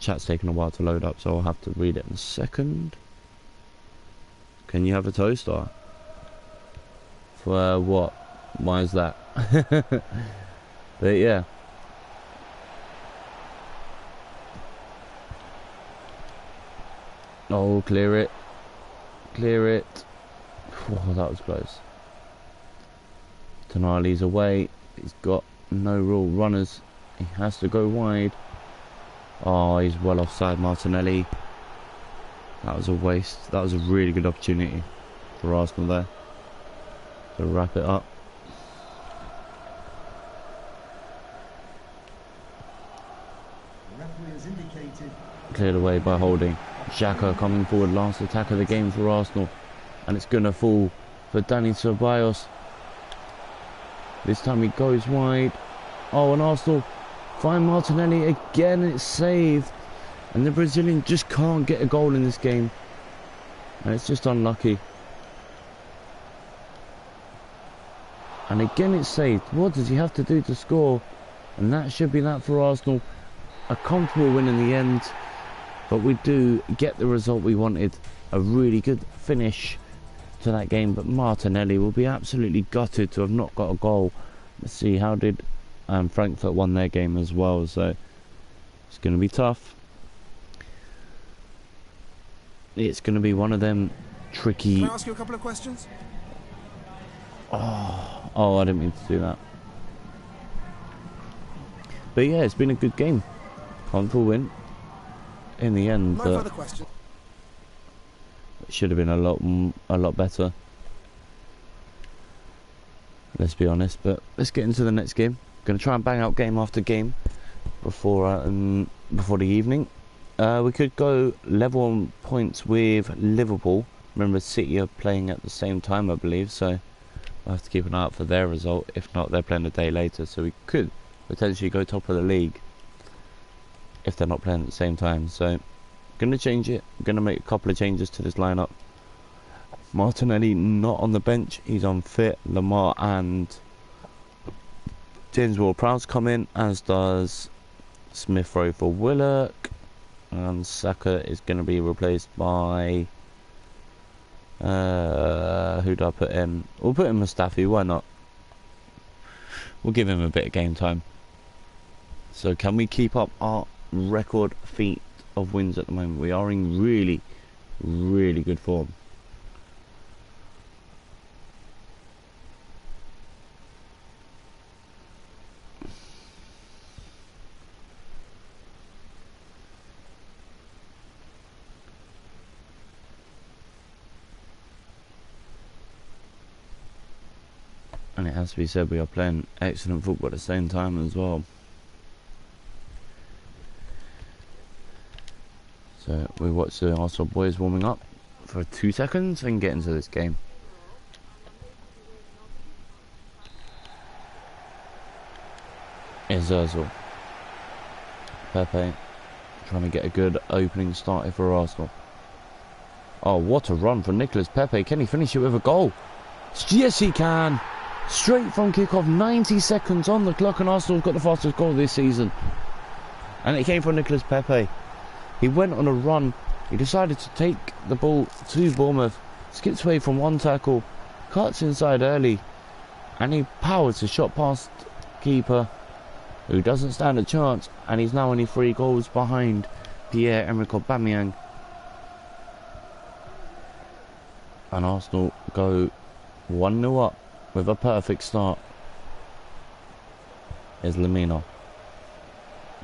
Chat's taking a while to load up, so I'll have to read it in a second. Can you have a toaster? For what? Why is that? But yeah. Oh, clear it. Clear it. Oh, that was close. Tonali's away. He's got no real runners. He has to go wide. Oh, he's well offside, Martinelli. That was a waste. That was a really good opportunity for Arsenal there to wrap it up. Cleared away by Holding. Xhaka coming forward, last attack of the game for Arsenal, and it's gonna fall for Dani Ceballos. This time he goes wide. Oh, and Arsenal find Martinelli again, and it's saved. And the Brazilian just can't get a goal in this game, and it's just unlucky. And again it's saved. What does he have to do to score? And that should be that for Arsenal. A comfortable win in the end, but we do get the result we wanted. A really good finish to that game, but Martinelli will be absolutely gutted to have not got a goal. Let's see, how did Frankfurt won their game as well, so it's going to be tough. It's going to be one of them tricky. Can I ask you a couple of questions? Oh, I didn't mean to do that. But yeah, it's been a good game. Comfortable win. In the end, No further questions. it should have been a lot better. Let's be honest. But let's get into the next game. Going to try and bang out game after game before the evening. We could go level on points with Liverpool. Remember, City are playing at the same time, I believe, so we'll have to keep an eye out for their result. If not, they're playing a day later, so we could potentially go top of the league if they're not playing at the same time. So, going to change it. Going to make a couple of changes to this lineup. Martinelli not on the bench. He's unfit. Lamar and James Ward-Prowse come in, as does Smith Rowe for Willock. And Saka is going to be replaced by... who do I put in? We'll put in Mustafi, why not? We'll give him a bit of game time. So can we keep up our record feat of wins at the moment? We are in really, really good form. And it has to be said, we are playing excellent football at the same time as well. So we watch the Arsenal boys warming up for 2 seconds and get into this game. Here's Ozil. Pepe trying to get a good opening start here for Arsenal. Oh, what a run for Nicolas Pepe. Can he finish it with a goal? Yes, he can. Straight from kickoff, 90 seconds on the clock, and Arsenal's got the fastest goal this season. And it came from Nicolas Pepe. He went on a run. He decided to take the ball to Bournemouth. Skips away from one tackle. Cuts inside early. And he powers the shot past keeper, who doesn't stand a chance. And he's now only 3 goals behind Pierre-Emerick Aubameyang. And Arsenal go 1-0 up with a perfect start. Here's Lamina.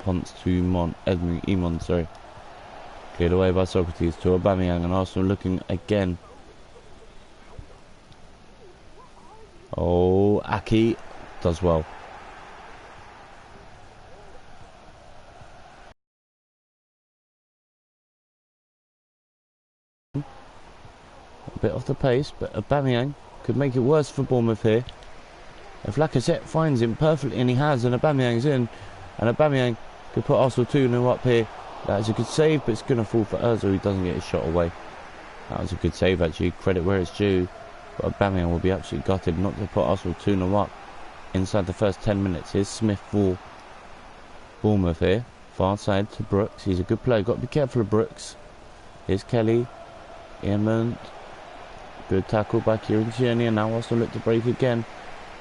Ponce to Emon, sorry. Cleared away by Socrates to Aubameyang, and Arsenal looking again. Oh, Aki does well. A bit off the pace, but Aubameyang could make it worse for Bournemouth here. If Lacazette finds him perfectly, and he has, and Aubameyang's in, and Aubameyang could put Arsenal 2-0 up here. That is a good save, but it's going to fall for Ozil. He doesn't get his shot away. That was a good save, actually. Credit where it's due. But Aubameyang will be absolutely gutted not to put Arsenal 2-0 up inside the first 10 minutes. Here's Smith for Bournemouth here. Far side to Brooks. He's a good player. Got to be careful of Brooks. Here's Kelly. Eamon. Good tackle by Kieran Tierney, and now Arsenal look to break again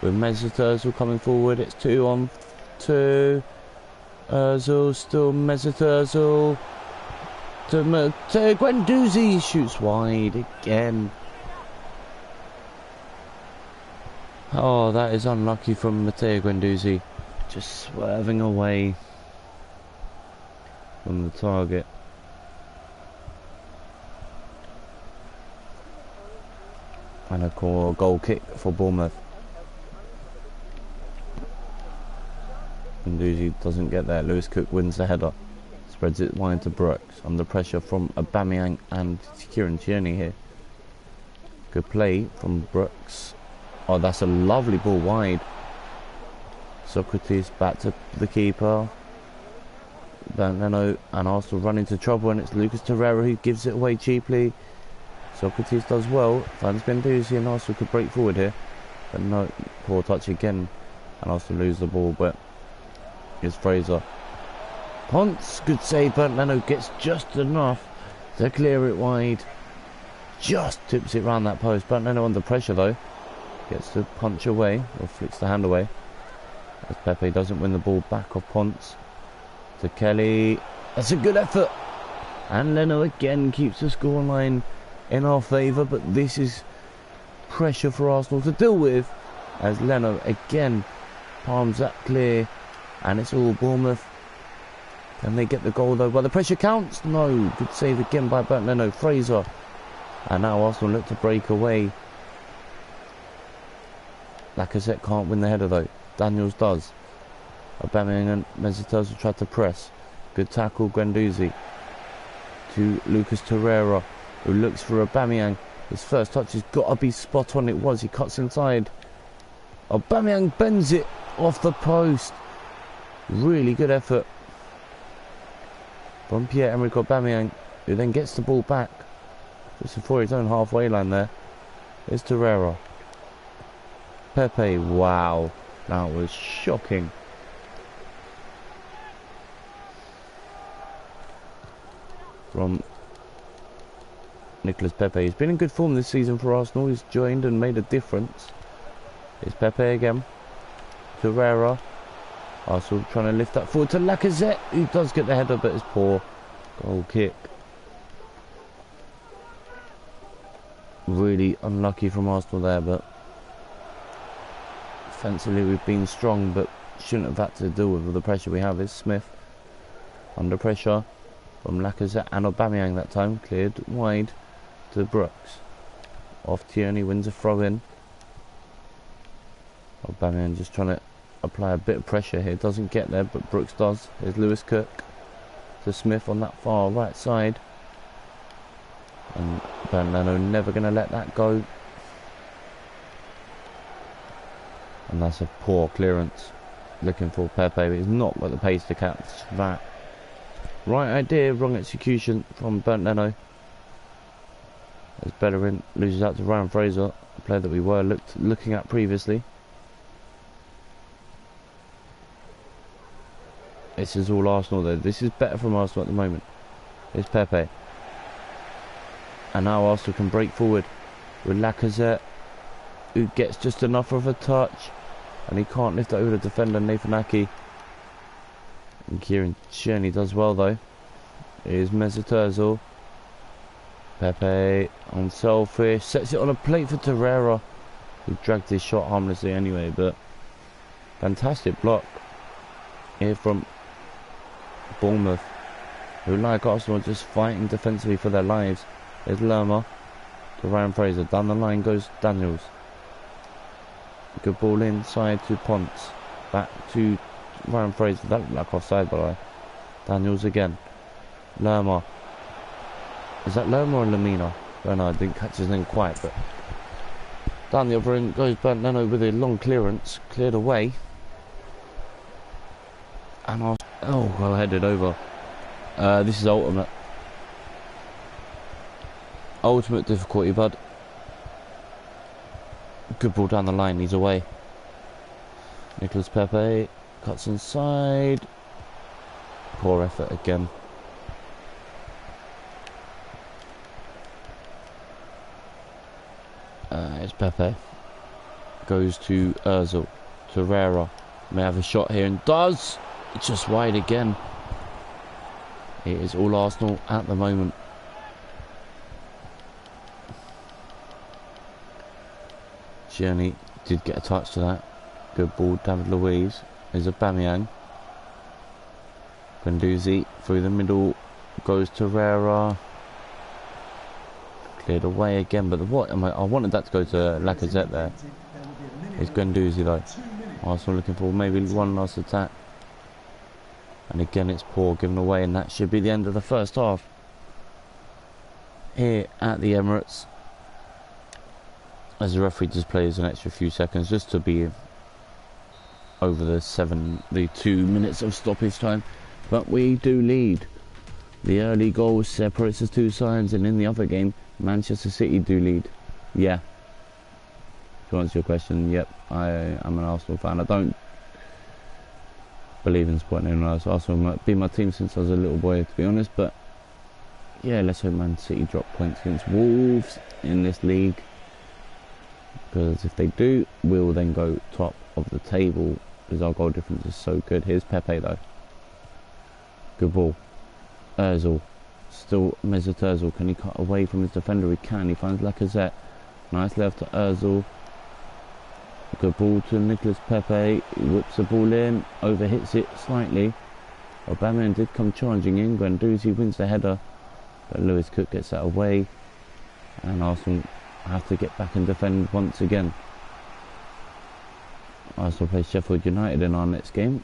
with Mesut Ozil coming forward. It's 2-on-2. Ozil, still Mesut Ozil to Matteo Guendouzi, shoots wide again. Oh, that is unlucky from Matteo Guendouzi, just swerving away from the target. And a goal kick for Bournemouth. Guendouzi doesn't get there. Lewis Cook wins the header. Spreads it wide to Brooks. Under pressure from Aubameyang and Kieran Tierney here. Good play from Brooks. Oh, that's a lovely ball wide. Socrates back to the keeper. Leno and Arsenal run into trouble, and it's Lucas Torreira who gives it away cheaply. Socrates does well. Finds Guendouzi, and Arsenal could break forward here. But no, poor touch again. And Arsenal lose the ball, but here's Fraser. Ponce, good save. Bernd Leno gets just enough to clear it wide. Just tips it round that post. Bernd Leno under pressure though. Gets to punch away, or flicks the hand away. As Pepe doesn't win the ball back off Ponce. To Kelly. That's a good effort. And Leno again keeps the scoreline in our favour, but this is pressure for Arsenal to deal with, as Leno again palms that clear, and it's all Bournemouth. Can they get the goal though? But the pressure counts. No, good save again by Bernd Leno. Fraser, and now Arsenal look to break away. Lacazette can't win the header though. Daniels does. Aubameyang and Mesut will try to press. Good tackle, Guendouzi to Lucas Torreira, who looks for Aubameyang. His first touch has got to be spot on. It was. He cuts inside. Aubameyang bends it off the post. Really good effort from Pierre-Emerick Aubameyang, who then gets the ball back just before his own halfway line there. Here's Torreira. Pepe, wow, that was shocking. From Nicolas Pepe. He's been in good form this season for Arsenal. He's joined and made a difference. It's Pepe again. Torreira. Arsenal trying to lift that forward to Lacazette, who does get the header, but it's poor. Goal kick. Really unlucky from Arsenal there, but defensively we've been strong, but shouldn't have had to deal with the pressure we have. Is Smith under pressure from Lacazette and Aubameyang that time, cleared wide to Brooks. Off Tierney, wins a throw in. Aubameyang just trying to apply a bit of pressure here, doesn't get there, but Brooks does. Here's Lewis Cook to Smith on that far right side, and Bernd Leno never going to let that go, and that's a poor clearance. Looking for Pepe, but he's not got the pace to catch that. Right idea, wrong execution from Bernd Leno. As Bellerin loses out to Ryan Fraser, a player that we were looking at previously. This is all Arsenal though. This is better from Arsenal at the moment. Here's Pepe. And now Arsenal can break forward with Lacazette, who gets just enough of a touch, and he can't lift it over the defender, Nathan Ake. And Kieran Tierney does well though. Here's Mesut Ozil. Pepe, unselfish, sets it on a plate for Torreira, who dragged his shot harmlessly anyway, but fantastic block here from Bournemouth, who like Arsenal are just fighting defensively for their lives. There's Lerma to Ryan Fraser. Down the line goes Daniels. Good ball inside to Ponce. Back to Ryan Fraser. That looked like offside by the way. Daniels again. Lerma. Is that Lerma or Lamina? I don't know, I didn't catch his name quite, but down the other end goes Bernd Leno with a long clearance. Cleared away. And well headed over. This is ultimate. Ultimate difficulty, bud. Good ball down the line, he's away. Nicolas Pepe cuts inside. Poor effort again. It's Pepe. Goes to Ozil. Torreira may have a shot here and does. It's just wide again. It is all Arsenal at the moment. Tierney did get a touch to that. Good ball, David Luiz. There's Aubameyang. Guendouzi through the middle. Goes to Torreira. Cleared away again, but I wanted that to go to Lacazette there. It's Guendouzi though. Arsenal looking for maybe one last attack. And again it's poor, given away, and that should be the end of the first half here at the Emirates, as the referee just plays an extra few seconds just to be over the 2 minutes of stoppage time. But we do lead. The early goal separates the two sides, and in the other game Manchester City do lead. Yeah, to answer your question, yep, I am an Arsenal fan. I don't believe in supporting anyone else. Arsenal might be my team since I was a little boy, to be honest, but yeah, let's hope Man City drop points against Wolves in this league, because if they do, we'll then go top of the table because our goal difference is so good. Here's Pepe though. Good ball. Ozil Still Mesut Ozil. Can he cut away from his defender? He can. He finds Lacazette. Nice left to Ozil. Good ball to Nicolas Pepe. He whips the ball in. Overhits it slightly. Aubameyang did come charging in. Guendouzi wins the header. But Lewis Cook gets that away. And Arsenal have to get back and defend once again. Arsenal play Sheffield United in our next game.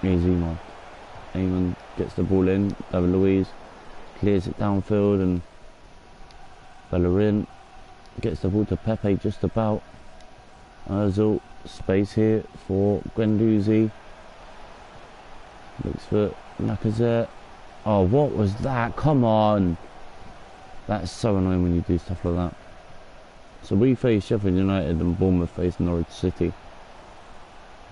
Here's Eamon. Eamon gets the ball in. David Luiz clears it downfield and Bellerin gets the ball to Pepe just about. Ozil, space here for Guendouzi. Looks for Lacazette. Oh, what was that? Come on! That's so annoying when you do stuff like that. So we face Sheffield United and Bournemouth face Norwich City.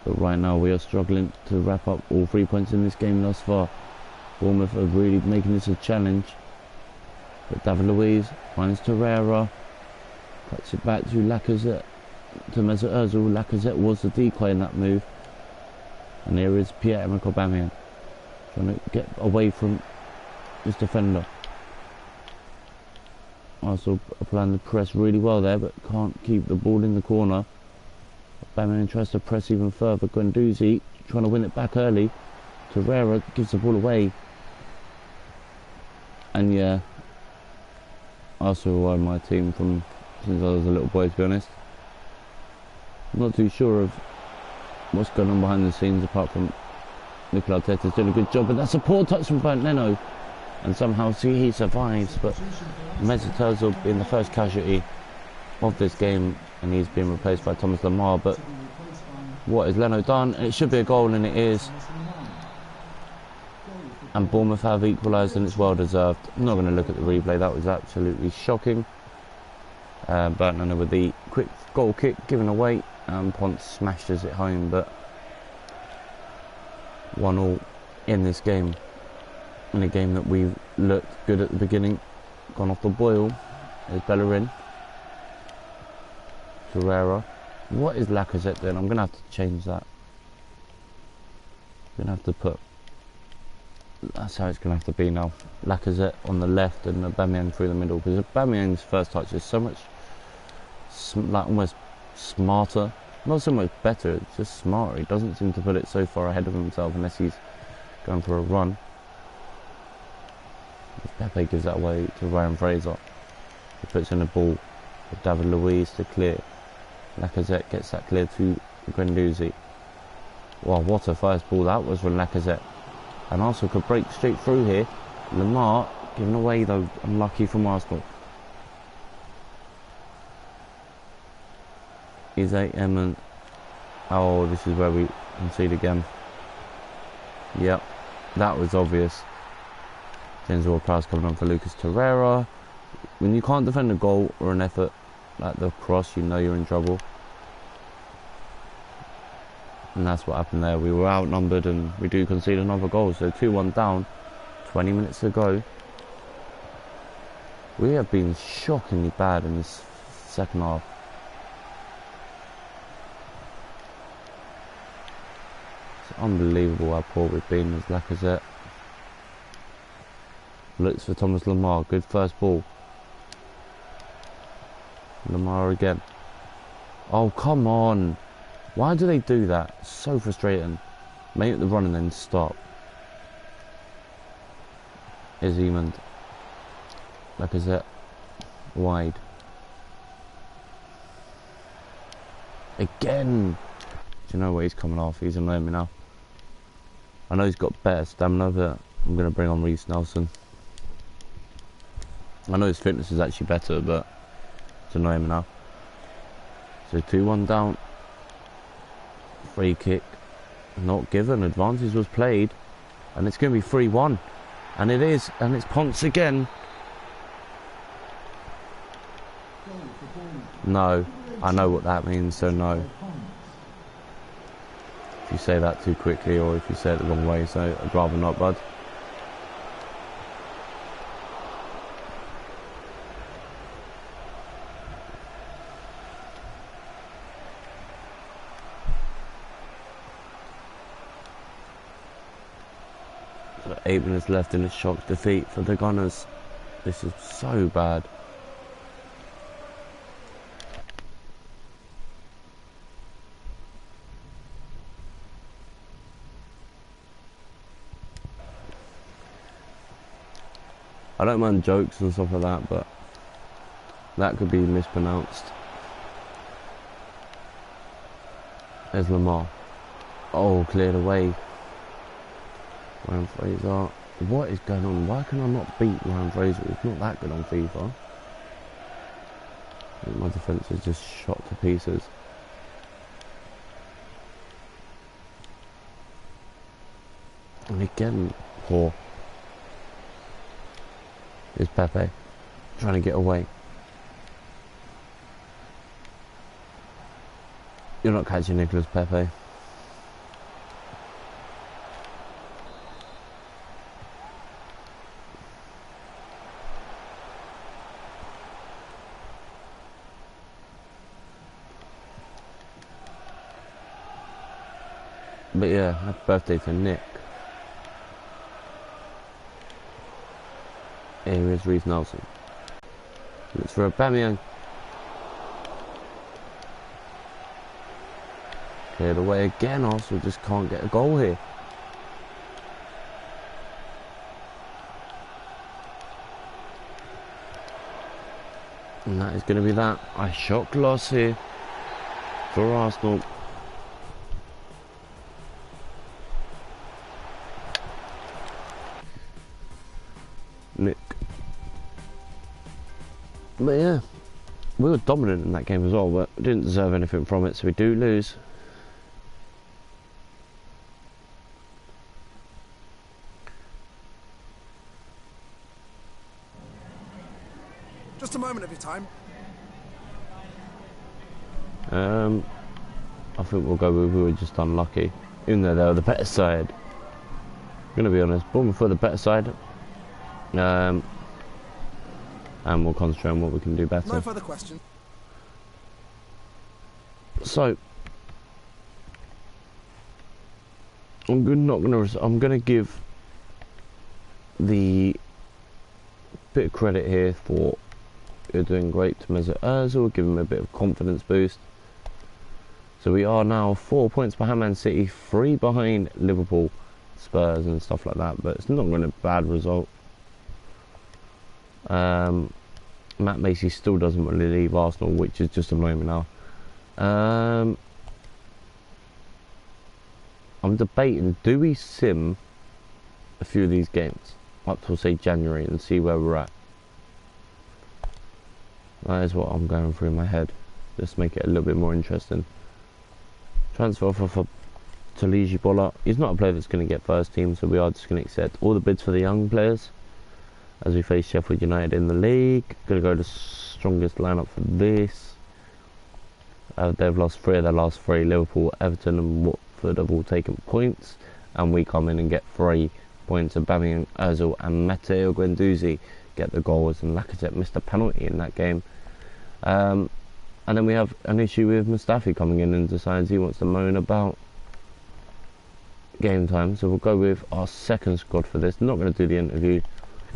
But right now we are struggling to wrap up all 3 points in this game thus far. Bournemouth are really making this a challenge. But David Luiz finds Torreira. Cuts it back to Lacazette. To Mesut Ozil. Lacazette was the decoy in that move. And here is Pierre-Emerick Aubameyang. Trying to get away from his defender. Also applying the press really well there, but can't keep the ball in the corner. Aubameyang tries to press even further. Guendouzi trying to win it back early. Torreira gives the ball away. And yeah, Arsenal are my team from since I was a little boy, to be honest. I'm not too sure of what's going on behind the scenes apart from Mikel Arteta's doing a good job, but that's a poor touch from Bernd Leno. And somehow he survives, but Mesut Ozil being the first casualty of this game, and he's been replaced by Thomas Lemar. But what has Leno done? It should be a goal, and it is. And Bournemouth have equalised, and it's well deserved. I'm not going to look at the replay, that was absolutely shocking. Bernd Leno with the quick goal kick given away, and Ponce smashes it home, but 1-1 in this game. In a game that we looked good at the beginning, gone off the boil. There's Bellerin. Torreira. What is Lacazette doing? I'm going to have to change that. I'm going to have to put... That's how it's going to have to be now. Lacazette on the left and Aubameyang through the middle. Because Aubameyang's first touch is so much... like almost smarter. Not so much better, it's just smarter. He doesn't seem to put it so far ahead of himself unless he's going for a run. Pepe gives that away to Ryan Fraser. He puts in a ball for David Luiz to clear. Lacazette gets that clear to Guendouzi. Wow, what a first ball that was from Lacazette. And Arsenal could break straight through here. Lemar given away though, unlucky from Arsenal. Is Eamon. Oh, this is where we concede again. Yep, that was obvious. James Ward-Prowse coming on for Lucas Torreira. When you can't defend a goal or an effort like the cross, you know you're in trouble. And that's what happened there. We were outnumbered and we do concede another goal. So 2-1 down, 20 minutes to go. We have been shockingly bad in this second half. It's unbelievable how poor we've been as Lacazette. Looks for Thomas Lemar. Good first ball. Lemar again. Oh, come on. Why do they do that? So frustrating. Make the run and then stop. Is Eamon. Lacazette. Wide. Again. Do you know what? He's coming off. He's annoying me now. I know he's got better stamina, but I'm going to bring on Reece Nelson. I know his fitness is actually better, but it's annoying me now. So 2-1 down. Free kick. Not given. Advantage was played. And it's going to be 3-1. And it is. And it's Ponce again. No. I know what that means, so no. If you say that too quickly or if you say it the wrong way, so I'd rather not, bud. 8 minutes left in a shock defeat for the Gunners. This is so bad. I don't mind jokes and stuff like that, but that could be mispronounced. There's Lamar. Oh, cleared away. Ryan Fraser. What is going on? Why can I not beat Ryan Fraser? He's not that good on FIFA. I think my defence is just shot to pieces. And again, poor. Here's Pepe. Trying to get away. You're not catching Nicolas Pepe. But yeah, happy birthday to Nick. Here is Reece Nelson. Looks for Aubameyang. Cleared away again. Arsenal just can't get a goal here. And that is going to be that. A shock loss here for Arsenal. Nick. But yeah, we were dominant in that game as well, but we didn't deserve anything from it, so we do lose. Just a moment of your time. I think we'll go with we were just unlucky, even though they were the better side. I'm going to be honest, Bournemouth were the better side. And we'll concentrate on what we can do better. No further questions. So I'm gonna give the bit of credit here for you're doing great to Mesut Ozil, give him a bit of confidence boost. So we are now 4 points behind Man City, 3 behind Liverpool, Spurs and stuff like that, but it's not going to be a bad result. Matt Macy still doesn't want to leave Arsenal, which is just annoying me now. I'm debating, do we sim a few of these games up till say January and see where we're at? That is what I'm going through in my head, just to make it a little bit more interesting. Transfer offer for Taliji Bola. He's not a player that's going to get first team, so we are just going to accept all the bids for the young players as we face Sheffield United in the league. Going to go the strongest lineup for this. They've lost 3 of their last 3. Liverpool, Everton and Watford have all taken points, and we come in and get 3 points. Aubameyang, Ozil and Matteo Guendouzi get the goals, and Lacazette missed a penalty in that game. And then we have an issue with Mustafi coming in and decides he wants to moan about game time, so we'll go with our second squad for this. Not going to do the interview.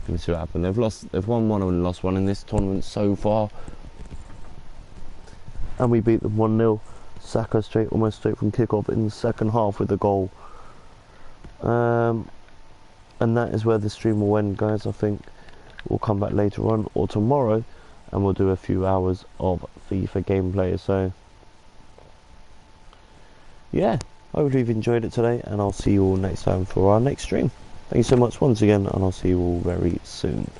Let's see what happened. They've won 1 and lost 1 in this tournament so far, and we beat them 1-0. Saka almost straight from kick-off in the second half with a goal. And that is where the stream will end, guys. I think we'll come back later on or tomorrow, and we'll do a few hours of FIFA gameplay. So yeah, hopefully you've enjoyed it today, and I'll see you all next time for our next stream. Thank you so much once again, and I'll see you all very soon.